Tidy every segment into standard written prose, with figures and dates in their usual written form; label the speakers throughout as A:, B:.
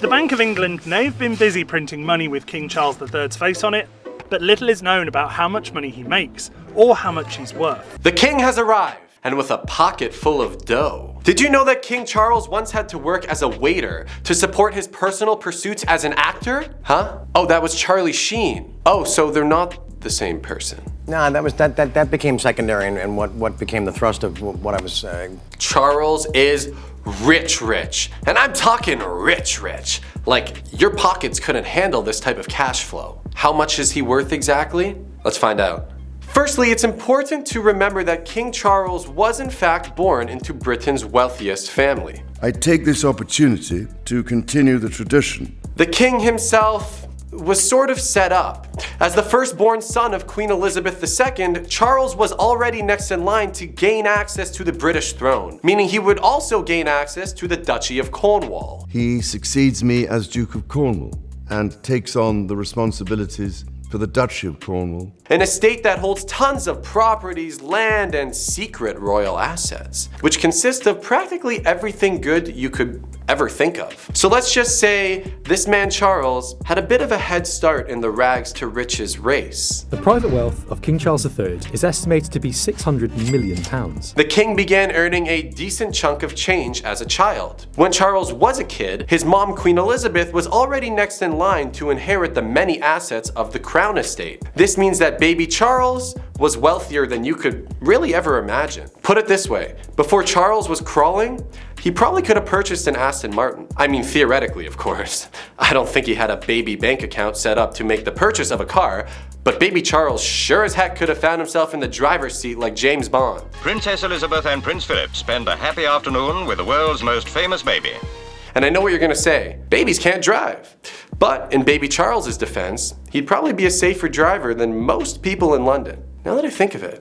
A: The Bank of England may have been busy printing money with King Charles III's face on it, but little is known about how much money he makes, or how much he's worth.
B: The king has arrived, and with a pocket full of dough. Did you know that King Charles once had to work as a waiter to support his personal pursuits as an actor? Huh? Oh, that was Charlie Sheen. Oh, so they're not the same person.
C: Nah, that became secondary, and what became the thrust of what I was saying.
B: Charles is rich, and I'm talking rich. Like, your pockets couldn't handle this type of cash flow. How much is he worth exactly? Let's find out. Firstly, it's important to remember that King Charles was in fact born into Britain's wealthiest family.
D: I take this opportunity to continue the tradition.
B: The king himself was sort of set up. As the firstborn son of Queen Elizabeth II, Charles was already next in line to gain access to the British throne, meaning he would also gain access to the Duchy of Cornwall.
D: He succeeds me as Duke of Cornwall and takes on the responsibilities for the Duchy of Cornwall.
B: An estate that holds tons of properties, land, and secret royal assets, which consist of practically everything good you could ever think of. So let's just say this man Charles had a bit of a head start in the rags to riches race.
E: The private wealth of King Charles III is estimated to be £600 million.
B: The king began earning a decent chunk of change as a child. When Charles was a kid, his mom Queen Elizabeth was already next in line to inherit the many assets of the crown estate. This means that baby Charles was wealthier than you could really ever imagine. Put it this way, before Charles was crawling, he probably could have purchased an Aston Martin. I mean, theoretically, of course. I don't think he had a baby bank account set up to make the purchase of a car, but baby Charles sure as heck could have found himself in the driver's seat like James Bond.
F: Princess Elizabeth and Prince Philip spend a happy afternoon with the world's most famous baby.
B: And I know what you're gonna say, babies can't drive. But in baby Charles's defense, he'd probably be a safer driver than most people in London. Now that I think of it,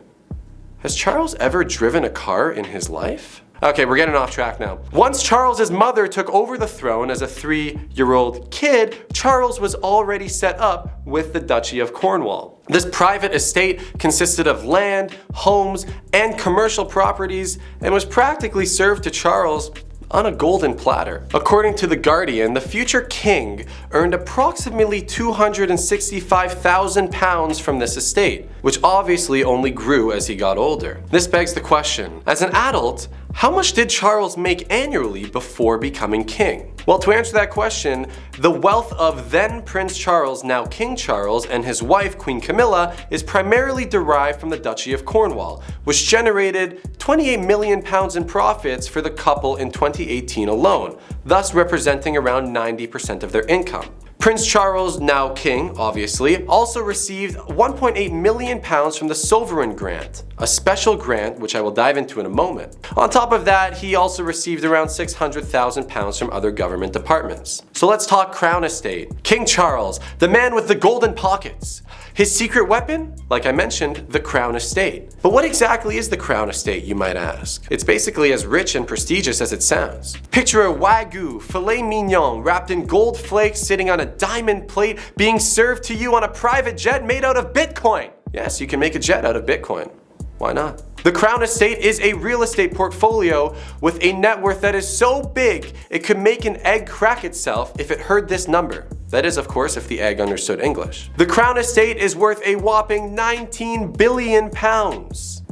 B: has Charles ever driven a car in his life? Okay, we're getting off track now. Once Charles's mother took over the throne as a 3-year-old kid, Charles was already set up with the Duchy of Cornwall. This private estate consisted of land, homes, and commercial properties, and was practically served to Charles on a golden platter. According to The Guardian, the future king earned approximately £265,000 from this estate, which obviously only grew as he got older. This begs the question, as an adult, how much did Charles make annually before becoming king? Well, to answer that question, the wealth of then Prince Charles, now King Charles, and his wife Queen Camilla is primarily derived from the Duchy of Cornwall, which generated £28 million in profits for the couple in 2018 alone, thus representing around 90% of their income. Prince Charles, now king, obviously, also received £1.8 million from the Sovereign Grant, a special grant which I will dive into in a moment. On top of that, he also received around £600,000 from other government departments. So let's talk Crown Estate. King Charles, the man with the golden pockets. His secret weapon? Like I mentioned, the Crown Estate. But what exactly is the Crown Estate, you might ask? It's basically as rich and prestigious as it sounds. Picture a Wagyu filet mignon wrapped in gold flakes sitting on a diamond plate being served to you on a private jet made out of Bitcoin. Yes, you can make a jet out of Bitcoin. Why not? The Crown Estate is a real estate portfolio with a net worth that is so big it could make an egg crack itself if it heard this number. That is, of course, if the egg understood English. The Crown Estate is worth a whopping £19 billion.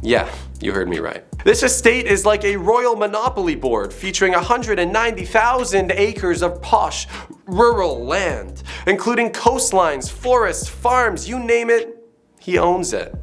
B: Yeah, you heard me right. This estate is like a royal monopoly board featuring 190,000 acres of posh, rural land, including coastlines, forests, farms, you name it, he owns it.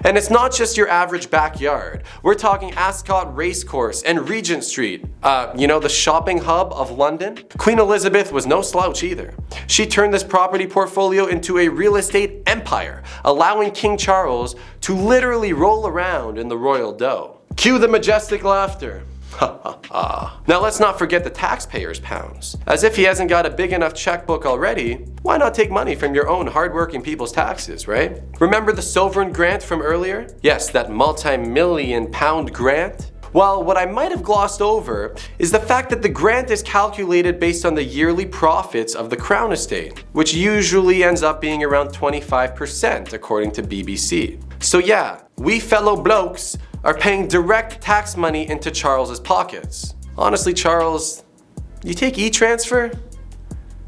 B: And it's not just your average backyard. We're talking Ascot Racecourse and Regent Street, the shopping hub of London. Queen Elizabeth was no slouch either. She turned this property portfolio into a real estate empire, allowing King Charles to literally roll around in the royal dough. Cue the majestic laughter. Now let's not forget the taxpayers' pounds. As if he hasn't got a big enough checkbook already, why not take money from your own hardworking people's taxes, right? Remember the Sovereign Grant from earlier? Yes, that multi-million pound grant. Well, what I might have glossed over is the fact that the grant is calculated based on the yearly profits of the Crown Estate, which usually ends up being around 25% according to BBC. So yeah, we fellow blokes are paying direct tax money into Charles's pockets. Honestly, Charles, you take e-transfer?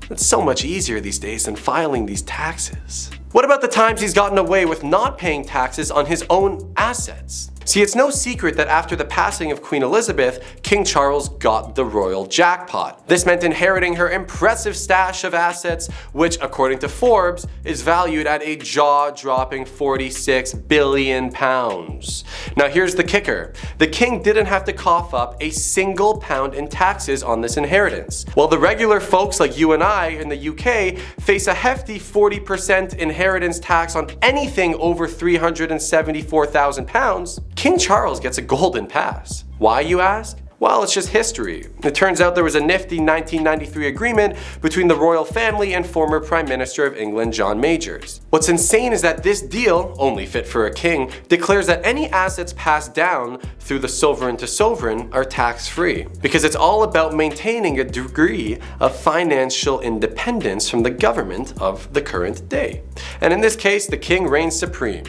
B: It's so much easier these days than filing these taxes. What about the times he's gotten away with not paying taxes on his own assets? See, it's no secret that after the passing of Queen Elizabeth, King Charles got the royal jackpot. This meant inheriting her impressive stash of assets, which, according to Forbes, is valued at a jaw-dropping £46 billion. Now here's the kicker. The king didn't have to cough up a single pound in taxes on this inheritance. While the regular folks like you and I in the UK face a hefty 40% inheritance tax on anything over £374,000, King Charles gets a golden pass. Why, you ask? Well, it's just history. It turns out there was a nifty 1993 agreement between the royal family and former Prime Minister of England, John Majors. What's insane is that this deal, only fit for a king, declares that any assets passed down through the sovereign to sovereign are tax-free, because it's all about maintaining a degree of financial independence from the government of the current day. And in this case, the king reigns supreme.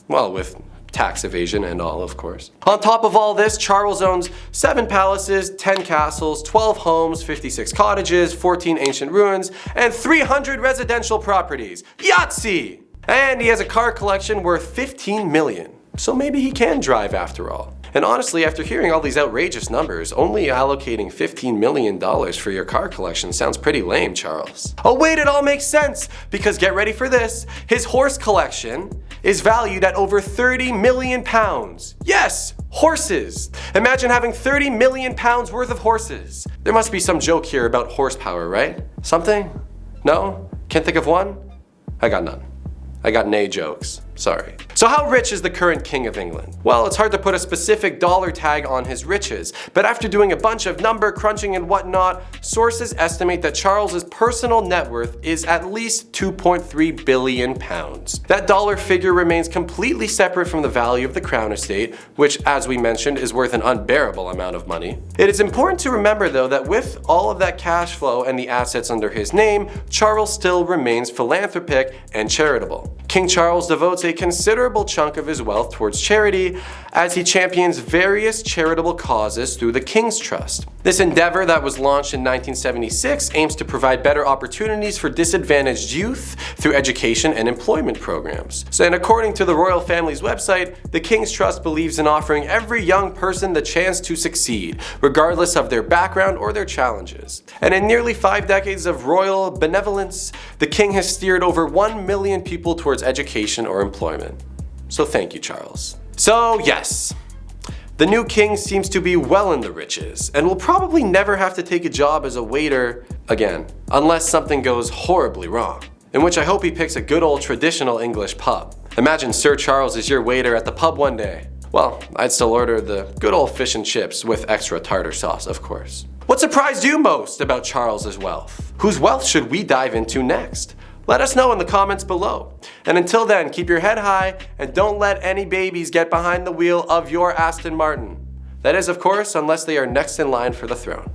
B: Well, with tax evasion and all, of course. On top of all this, Charles owns 7 palaces, 10 castles, 12 homes, 56 cottages, 14 ancient ruins, and 300 residential properties. Yahtzee! And he has a car collection worth 15 million. So maybe he can drive after all. And honestly, after hearing all these outrageous numbers, only allocating $15 million for your car collection sounds pretty lame, Charles. Oh wait, it all makes sense! Because get ready for this, his horse collection is valued at over £30 million. Yes, horses! Imagine having £30 million worth of horses. There must be some joke here about horsepower, right? Something? No? Can't think of one? I got none. I got nay jokes. Sorry. So how rich is the current King of England? Well, it's hard to put a specific dollar tag on his riches, but after doing a bunch of number crunching and whatnot, sources estimate that Charles's personal net worth is at least £2.3 billion. That dollar figure remains completely separate from the value of the Crown estate, which, as we mentioned, is worth an unbearable amount of money. It is important to remember, though, that with all of that cash flow and the assets under his name, Charles still remains philanthropic and charitable. King Charles devotes a considerable chunk of his wealth towards charity as he champions various charitable causes through the King's Trust. This endeavor that was launched in 1976 aims to provide better opportunities for disadvantaged youth through education and employment programs. And according to the royal family's website, the King's Trust believes in offering every young person the chance to succeed, regardless of their background or their challenges. And in nearly 5 decades of royal benevolence, the King has steered over 1 million people towards education or employment. So thank you, Charles. So yes, the new king seems to be well in the riches and will probably never have to take a job as a waiter again, unless something goes horribly wrong, in which I hope he picks a good old traditional English pub. Imagine Sir Charles is your waiter at the pub one day. Well, I'd still order the good old fish and chips with extra tartar sauce, of course. What surprised you most about Charles's wealth? Whose wealth should we dive into next? Let us know in the comments below. And until then, keep your head high and don't let any babies get behind the wheel of your Aston Martin. That is, of course, unless they are next in line for the throne.